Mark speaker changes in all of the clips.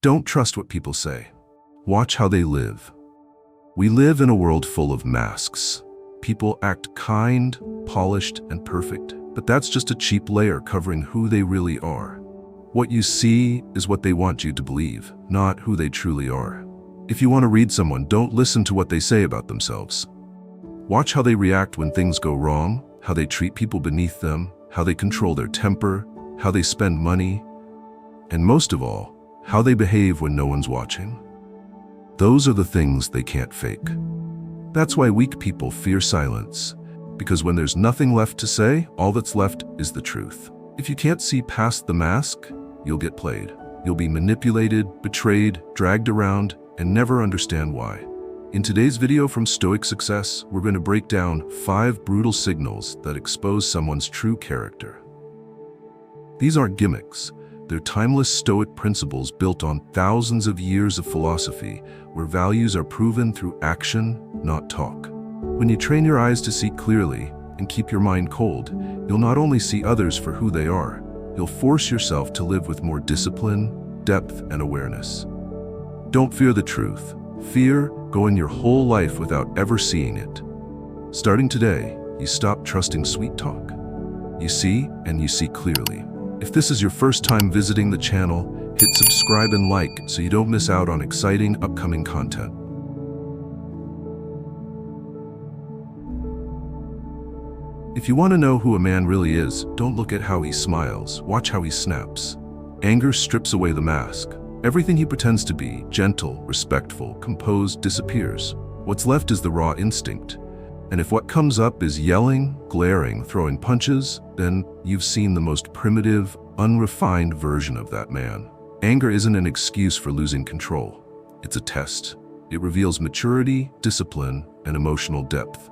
Speaker 1: Don't trust what people say. Watch how they live. We live in a world full of masks. People act kind, polished, and perfect, but that's just a cheap layer covering who they really are. What you see is what they want you to believe, not who they truly are. If you want to read someone, don't listen to what they say about themselves. Watch how they react when things go wrong, how they treat people beneath them, how they control their temper, how they spend money, and most of all, how they behave when no one's watching. Those are the things they can't fake. That's why weak people fear silence, because when there's nothing left to say, all that's left is the truth. If you can't see past the mask, you'll get played. You'll be manipulated, betrayed, dragged around, and never understand why. In today's video from Stoic Success, we're going to break down 5 brutal signals that expose someone's true character. These aren't gimmicks. They're timeless Stoic principles built on thousands of years of philosophy, where values are proven through action, not talk. When you train your eyes to see clearly and keep your mind cold, you'll not only see others for who they are, you'll force yourself to live with more discipline, depth, and awareness. Don't fear the truth. Fear going your whole life without ever seeing it. Starting today, you stop trusting sweet talk. You see, and you see clearly. If this is your first time visiting the channel, hit subscribe and like so you don't miss out on exciting upcoming content. If you want to know who a man really is, don't look at how he smiles, watch how he snaps. Anger strips away the mask. Everything he pretends to be, gentle, respectful, composed, disappears. What's left is the raw instinct. And if what comes up is yelling, glaring, throwing punches, then you've seen the most primitive, unrefined version of that man. Anger isn't an excuse for losing control. It's a test. It reveals maturity, discipline, and emotional depth.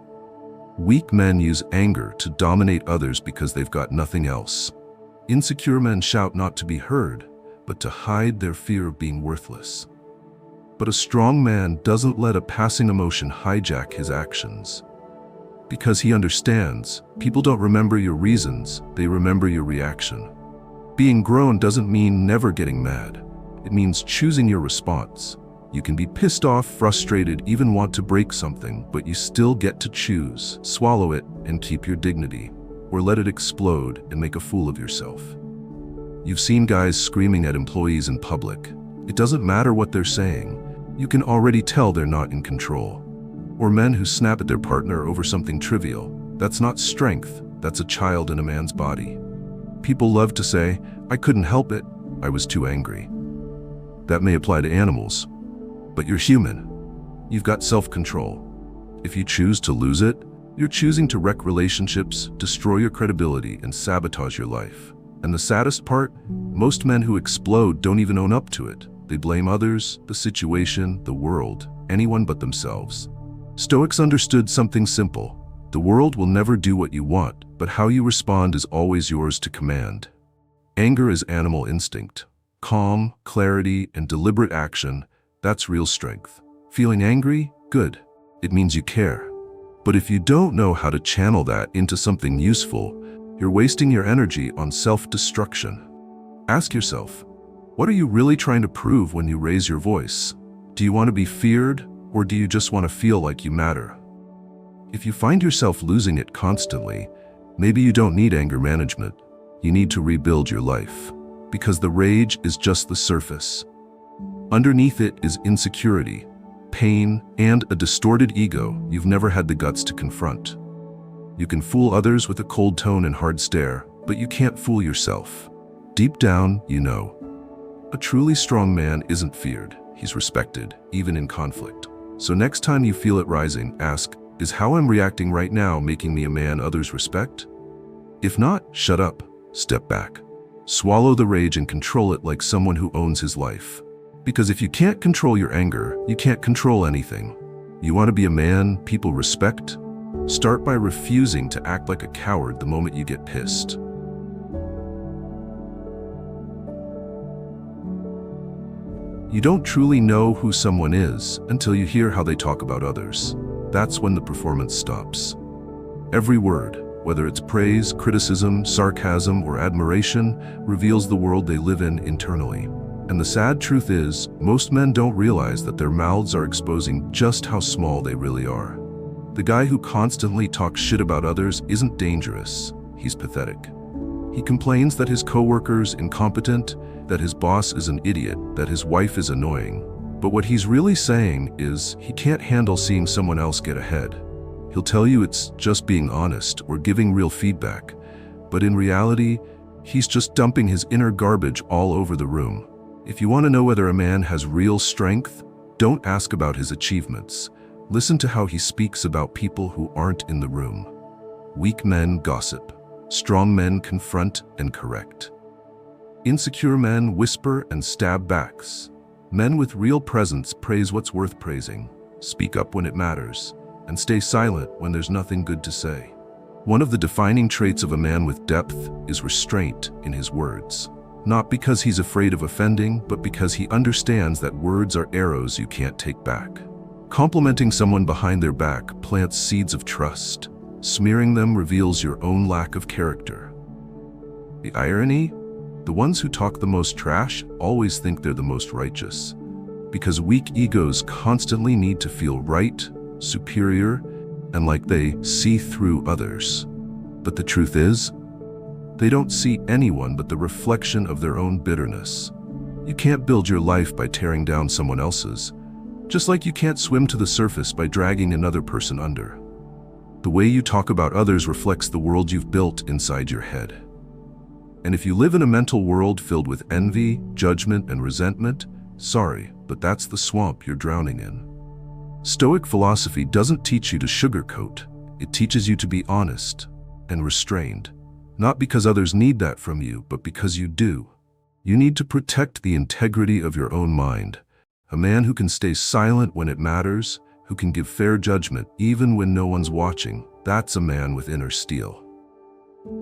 Speaker 1: Weak men use anger to dominate others because they've got nothing else. Insecure men shout not to be heard, but to hide their fear of being worthless. But a strong man doesn't let a passing emotion hijack his actions. Because he understands, people don't remember your reasons, they remember your reaction. Being grown doesn't mean never getting mad. It means choosing your response. You can be pissed off, frustrated, even want to break something, but you still get to choose, swallow it, and keep your dignity, or let it explode and make a fool of yourself. You've seen guys screaming at employees in public. It doesn't matter what they're saying. You can already tell they're not in control. Or men who snap at their partner over something trivial. That's not strength, that's a child in a man's body. People love to say, "I couldn't help it, I was too angry." That may apply to animals, but you're human. You've got self-control. If you choose to lose it, you're choosing to wreck relationships, destroy your credibility, and sabotage your life. And the saddest part, most men who explode don't even own up to it. They blame others, the situation, the world, anyone but themselves. Stoics understood something simple. The world will never do what you want, but how you respond is always yours to command. Anger is animal instinct. Calm, clarity, and deliberate action, that's real strength. Feeling angry? Good. It means you care. But if you don't know how to channel that into something useful, you're wasting your energy on self-destruction. Ask yourself, what are you really trying to prove when you raise your voice? Do you want to be feared? Or do you just want to feel like you matter? If you find yourself losing it constantly, maybe you don't need anger management. You need to rebuild your life. Because the rage is just the surface. Underneath it is insecurity, pain, and a distorted ego you've never had the guts to confront. You can fool others with a cold tone and hard stare, but you can't fool yourself. Deep down, you know. A truly strong man isn't feared. He's respected, even in conflict. So next time you feel it rising, ask, is how I'm reacting right now making me a man others respect? If not, shut up, step back. Swallow the rage and control it like someone who owns his life. Because if you can't control your anger, you can't control anything. You want to be a man people respect? Start by refusing to act like a coward the moment you get pissed. You don't truly know who someone is until you hear how they talk about others. That's when the performance stops. Every word, whether it's praise, criticism, sarcasm, or admiration, reveals the world they live in internally. And the sad truth is, most men don't realize that their mouths are exposing just how small they really are. The guy who constantly talks shit about others isn't dangerous, he's pathetic. He complains that his coworker's incompetent, that his boss is an idiot, that his wife is annoying. But what he's really saying is he can't handle seeing someone else get ahead. He'll tell you it's just being honest or giving real feedback, but in reality, he's just dumping his inner garbage all over the room. If you want to know whether a man has real strength, don't ask about his achievements. Listen to how he speaks about people who aren't in the room. Weak men gossip. Strong men confront and correct. Insecure men whisper and stab backs. Men with real presence praise what's worth praising, speak up when it matters, and stay silent when there's nothing good to say. One of the defining traits of a man with depth is restraint in his words. Not because he's afraid of offending, but because he understands that words are arrows you can't take back. Complimenting someone behind their back plants seeds of trust. Smearing them reveals your own lack of character. The irony? The ones who talk the most trash always think they're the most righteous, because weak egos constantly need to feel right, superior, and like they see through others. But the truth is, they don't see anyone but the reflection of their own bitterness. You can't build your life by tearing down someone else's, just like you can't swim to the surface by dragging another person under. The way you talk about others reflects the world you've built inside your head. And if you live in a mental world filled with envy, judgment, and resentment, sorry, but that's the swamp you're drowning in. Stoic philosophy doesn't teach you to sugarcoat. It teaches you to be honest and restrained, not because others need that from you, but because you do. You need to protect the integrity of your own mind. A man who can stay silent when it matters, who can give fair judgment even when no one's watching, that's a man with inner steel.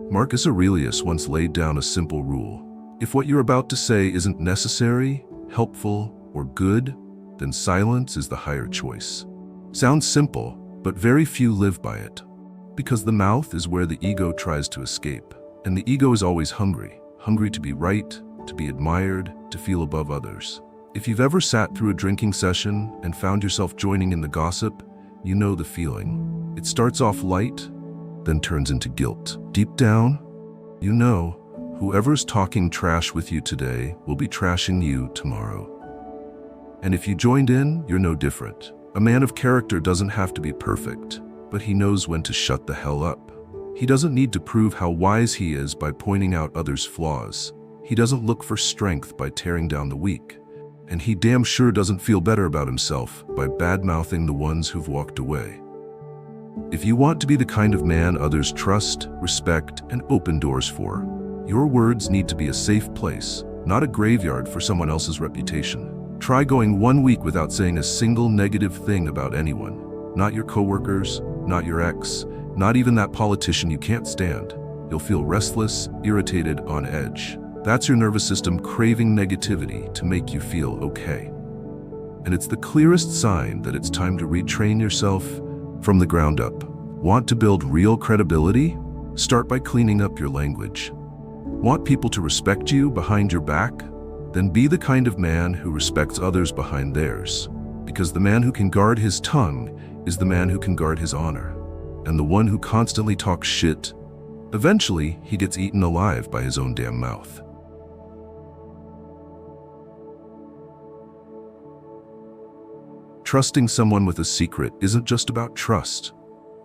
Speaker 1: Marcus Aurelius once laid down a simple rule. If what you're about to say isn't necessary, helpful, or good, then silence is the higher choice. Sounds simple, but very few live by it. Because the mouth is where the ego tries to escape. And the ego is always hungry to be right, to be admired, to feel above others. If you've ever sat through a drinking session and found yourself joining in the gossip, you know the feeling. It starts off light, then turns into guilt. Deep down, you know, whoever's talking trash with you today will be trashing you tomorrow. And if you joined in, you're no different. A man of character doesn't have to be perfect, but he knows when to shut the hell up. He doesn't need to prove how wise he is by pointing out others' flaws. He doesn't look for strength by tearing down the weak. And he damn sure doesn't feel better about himself by bad-mouthing the ones who've walked away. If you want to be the kind of man others trust, respect, and open doors for, your words need to be a safe place, not a graveyard for someone else's reputation. Try going 1 week without saying a single negative thing about anyone. Not your coworkers, not your ex, not even that politician you can't stand. You'll feel restless, irritated, on edge. That's your nervous system craving negativity to make you feel okay. And it's the clearest sign that it's time to retrain yourself from the ground up. Want to build real credibility? Start by cleaning up your language. Want people to respect you behind your back? Then be the kind of man who respects others behind theirs. Because the man who can guard his tongue is the man who can guard his honor. And the one who constantly talks shit, eventually he gets eaten alive by his own damn mouth. Trusting someone with a secret isn't just about trust.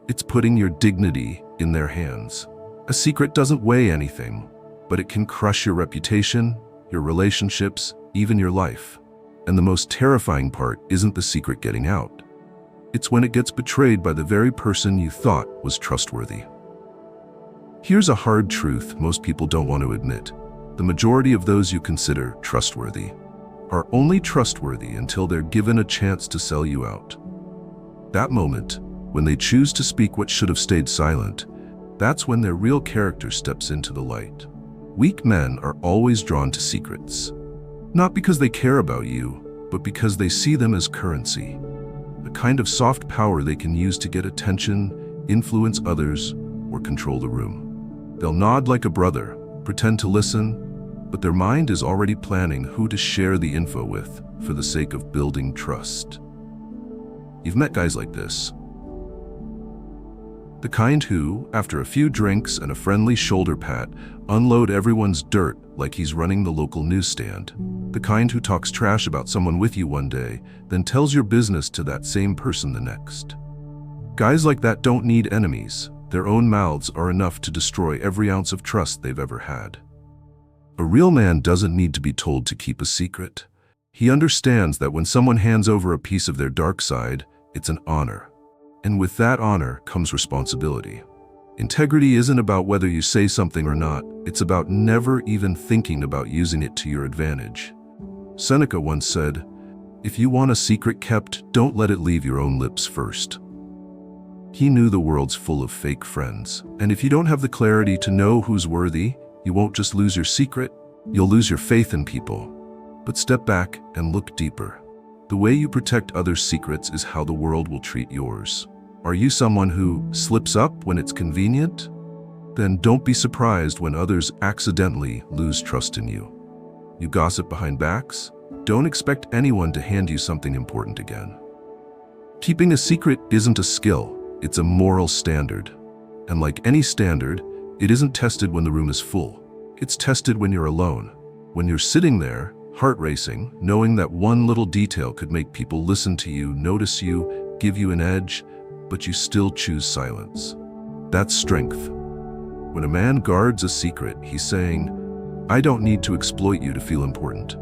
Speaker 1: It's putting your dignity in their hands. A secret doesn't weigh anything, but it can crush your reputation, your relationships, even your life. And the most terrifying part isn't the secret getting out. It's when it gets betrayed by the very person you thought was trustworthy. Here's a hard truth most people don't want to admit. The majority of those you consider trustworthy are only trustworthy until they're given a chance to sell you out. That moment, when they choose to speak what should have stayed silent, that's when their real character steps into the light. Weak men are always drawn to secrets, not because they care about you, but because they see them as currency, a kind of soft power they can use to get attention, influence others, or control the room. They'll nod like a brother, pretend to listen, but their mind is already planning who to share the info with for the sake of building trust. You've met guys like this. The kind who, after a few drinks and a friendly shoulder pat, unload everyone's dirt like he's running the local newsstand. The kind who talks trash about someone with you one day, then tells your business to that same person the next. Guys like that don't need enemies. Their own mouths are enough to destroy every ounce of trust they've ever had. A real man doesn't need to be told to keep a secret. He understands that when someone hands over a piece of their dark side, it's an honor. And with that honor comes responsibility. Integrity isn't about whether you say something or not. It's about never even thinking about using it to your advantage. Seneca once said, "If you want a secret kept, don't let it leave your own lips first." He knew the world's full of fake friends. And if you don't have the clarity to know who's worthy, you won't just lose your secret, you'll lose your faith in people. But step back and look deeper. The way you protect others' secrets is how the world will treat yours. Are you someone who slips up when it's convenient? Then don't be surprised when others accidentally lose trust in you. You gossip behind backs? Don't expect anyone to hand you something important again. Keeping a secret isn't a skill, it's a moral standard. And like any standard, it isn't tested when the room is full. It's tested when you're alone. When you're sitting there, heart racing, knowing that one little detail could make people listen to you, notice you, give you an edge, but you still choose silence. That's strength. When a man guards a secret, he's saying, "I don't need to exploit you to feel important."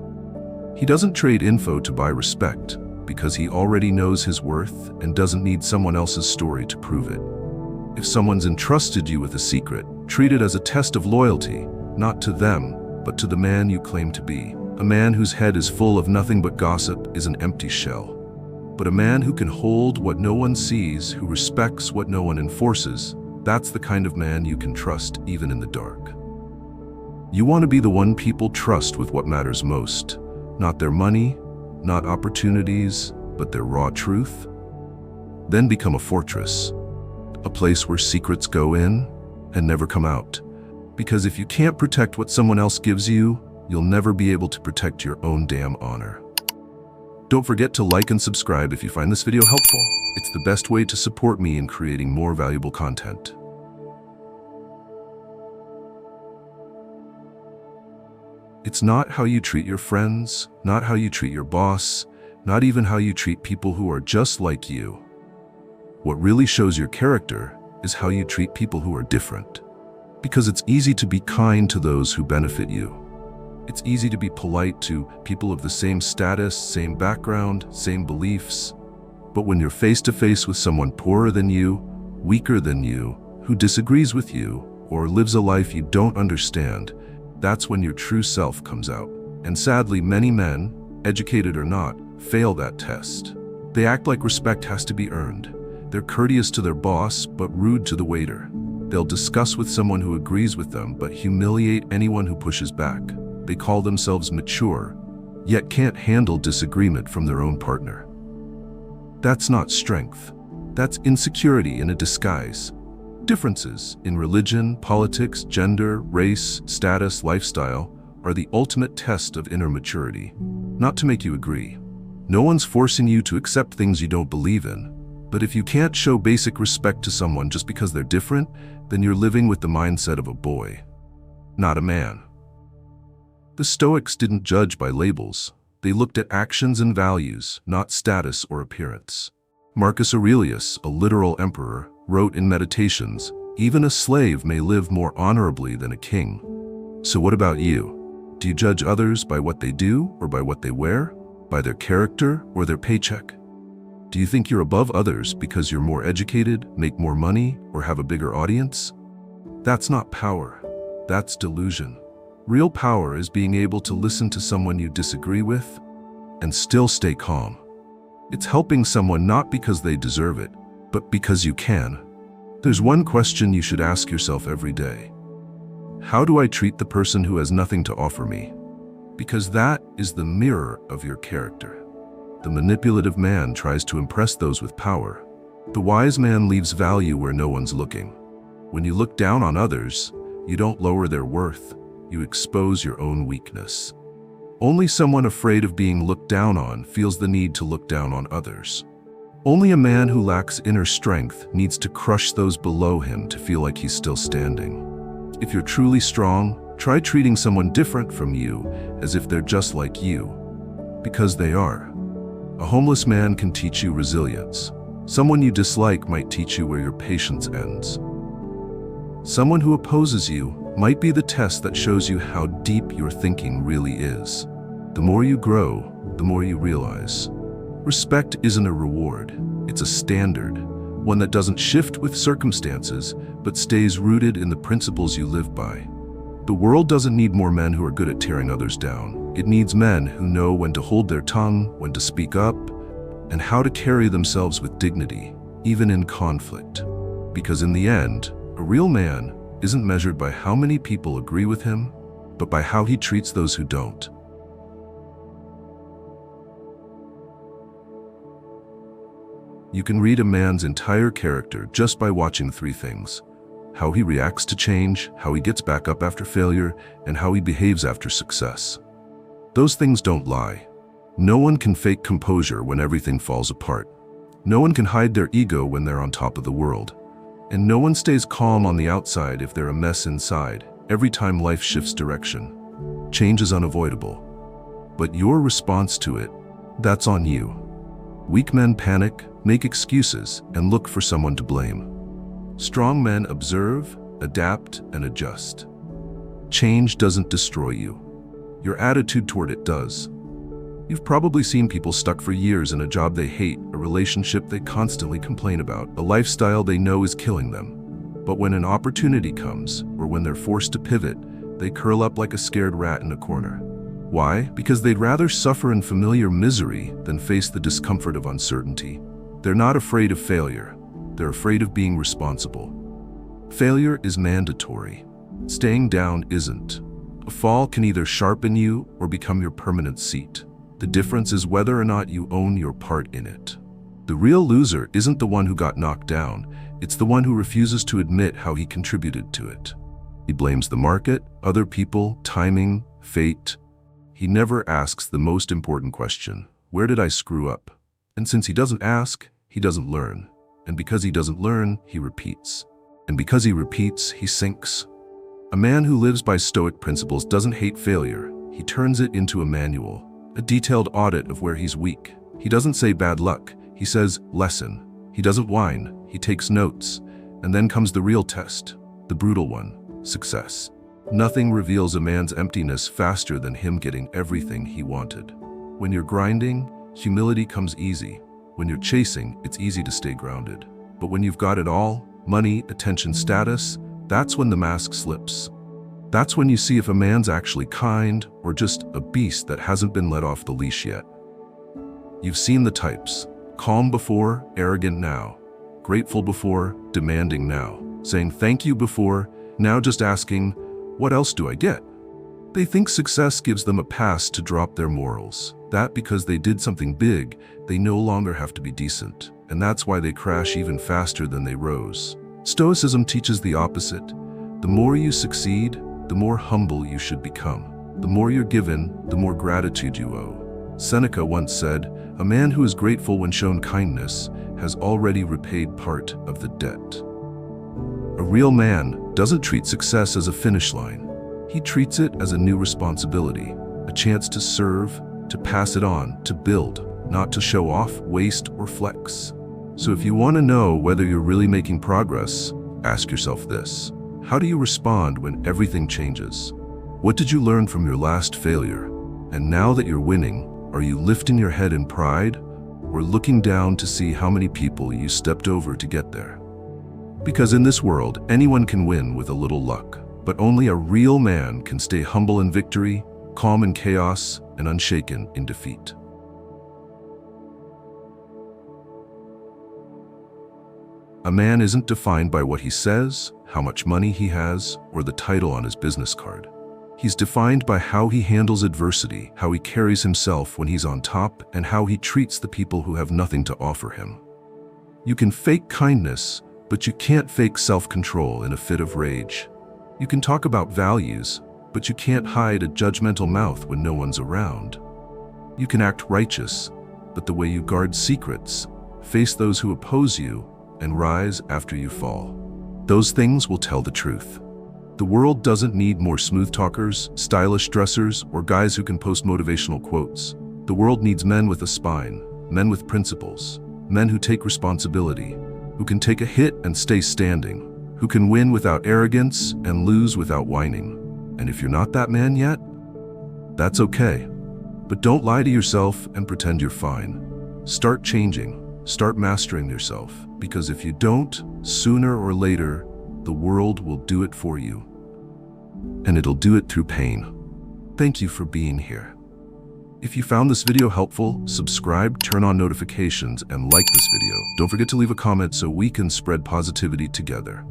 Speaker 1: He doesn't trade info to buy respect, because he already knows his worth and doesn't need someone else's story to prove it. If someone's entrusted you with a secret, treat it as a test of loyalty, not to them, but to the man you claim to be. A man whose head is full of nothing but gossip is an empty shell. But a man who can hold what no one sees, who respects what no one enforces, that's the kind of man you can trust even in the dark. You want to be the one people trust with what matters most. Not their money, not opportunities, but their raw truth. Then become a fortress. A place where secrets go in and never come out. Because if you can't protect what someone else gives you, you'll never be able to protect your own damn honor. Don't forget to like and subscribe if you find this video helpful. It's the best way to support me in creating more valuable content. It's not how you treat your friends, not how you treat your boss, not even how you treat people who are just like you. What really shows your character is how you treat people who are different. Because it's easy to be kind to those who benefit you. It's easy to be polite to people of the same status, same background, same beliefs. But when you're face to face with someone poorer than you, weaker than you, who disagrees with you, or lives a life you don't understand, that's when your true self comes out. And sadly, many men, educated or not, fail that test. They act like respect has to be earned. They're courteous to their boss, but rude to the waiter. They'll discuss with someone who agrees with them, but humiliate anyone who pushes back. They call themselves mature, yet can't handle disagreement from their own partner. That's not strength. That's insecurity in a disguise. Differences in religion, politics, gender, race, status, lifestyle are the ultimate test of inner maturity. Not to make you agree. No one's forcing you to accept things you don't believe in. But if you can't show basic respect to someone just because they're different, then you're living with the mindset of a boy, not a man. The Stoics didn't judge by labels. They looked at actions and values, not status or appearance. Marcus Aurelius, a literal emperor, wrote in Meditations, "Even a slave may live more honorably than a king." So what about you? Do you judge others by what they do or by what they wear? By their character or their paycheck? Do you think you're above others because you're more educated, make more money, or have a bigger audience? That's not power. That's delusion. Real power is being able to listen to someone you disagree with and still stay calm. It's helping someone not because they deserve it, but because you can. There's one question you should ask yourself every day. How do I treat the person who has nothing to offer me? Because that is the mirror of your character. The manipulative man tries to impress those with power. The wise man leaves value where no one's looking. When you look down on others, you don't lower their worth. you expose your own weakness. Only someone afraid of being looked down on feels the need to look down on others. Only a man who lacks inner strength needs to crush those below him to feel like he's still standing. If you're truly strong, try treating someone different from you as if they're just like you, because they are. A homeless man can teach you resilience. Someone you dislike might teach you where your patience ends. Someone who opposes you might be the test that shows you how deep your thinking really is. The more you grow, the more you realize. Respect isn't a reward, it's a standard, one that doesn't shift with circumstances, but stays rooted in the principles you live by. The world doesn't need more men who are good at tearing others down. It needs men who know when to hold their tongue, when to speak up, and how to carry themselves with dignity, even in conflict. Because in the end, a real man isn't measured by how many people agree with him, but by how he treats those who don't. You can read a man's entire character just by watching three things: how he reacts to change, how he gets back up after failure, and how he behaves after success. Those things don't lie. No one can fake composure when everything falls apart. No one can hide their ego when they're on top of the world. And no one stays calm on the outside if they're a mess inside. Every time life shifts direction, change is unavoidable. But your response to it, that's on you. Weak men panic, make excuses, and look for someone to blame. Strong men observe, adapt, and adjust. Change doesn't destroy you. Your attitude toward it does. You've probably seen people stuck for years in a job they hate, a relationship they constantly complain about, a lifestyle they know is killing them. But when an opportunity comes, or when they're forced to pivot, they curl up like a scared rat in a corner. Why? Because they'd rather suffer in familiar misery than face the discomfort of uncertainty. They're not afraid of failure. They're afraid of being responsible. Failure is mandatory. Staying down isn't. A fall can either sharpen you or become your permanent seat. The difference is whether or not you own your part in it. The real loser isn't the one who got knocked down, it's the one who refuses to admit how he contributed to it. He blames the market, other people, timing, fate. He never asks the most important question: where did I screw up? And since he doesn't ask, he doesn't learn. And because he doesn't learn, he repeats. And because he repeats, he sinks. A man who lives by Stoic principles doesn't hate failure. He turns it into a manual, a detailed audit of where he's weak. He doesn't say bad luck, he says lesson. He doesn't whine, he takes notes. And then comes the real test, the brutal one, success. Nothing reveals a man's emptiness faster than him getting everything he wanted. When you're grinding, humility comes easy. When you're chasing, it's easy to stay grounded. But when you've got it all, money, attention, status, that's when the mask slips. That's when you see if a man's actually kind or just a beast that hasn't been let off the leash yet. You've seen the types: calm before, arrogant now; grateful before, demanding now; saying thank you before, now just asking, what else do I get? They think success gives them a pass to drop their morals. That because they did something big, they no longer have to be decent. And that's why they crash even faster than they rose. Stoicism teaches the opposite. The more you succeed, the more humble you should become. The more you're given, the more gratitude you owe. Seneca once said, "A man who is grateful when shown kindness has already repaid part of the debt." A real man doesn't treat success as a finish line. He treats it as a new responsibility, a chance to serve, to pass it on, to build, not to show off, waste, or flex. So if you want to know whether you're really making progress, ask yourself this: how do you respond when everything changes? What did you learn from your last failure? And now that you're winning, are you lifting your head in pride or looking down to see how many people you stepped over to get there? Because in this world, anyone can win with a little luck, but only a real man can stay humble in victory, calm in chaos, and unshaken in defeat. A man isn't defined by what he says, how much money he has, or the title on his business card. He's defined by how he handles adversity, how he carries himself when he's on top, and how he treats the people who have nothing to offer him. You can fake kindness, but you can't fake self-control in a fit of rage. You can talk about values, but you can't hide a judgmental mouth when no one's around. You can act righteous, but the way you guard secrets, face those who oppose you, and rise after you fall. Those things will tell the truth. The world doesn't need more smooth talkers, stylish dressers, or guys who can post motivational quotes. The world needs men with a spine, men with principles, men who take responsibility, who can take a hit and stay standing, who can win without arrogance and lose without whining. And if you're not that man yet, that's okay. But don't lie to yourself and pretend you're fine. Start changing, start mastering yourself, because if you don't, sooner or later, the world will do it for you. And it'll do it through pain. Thank you for being here. If you found this video helpful, subscribe, turn on notifications, and like this video. Don't forget to leave a comment so we can spread positivity together.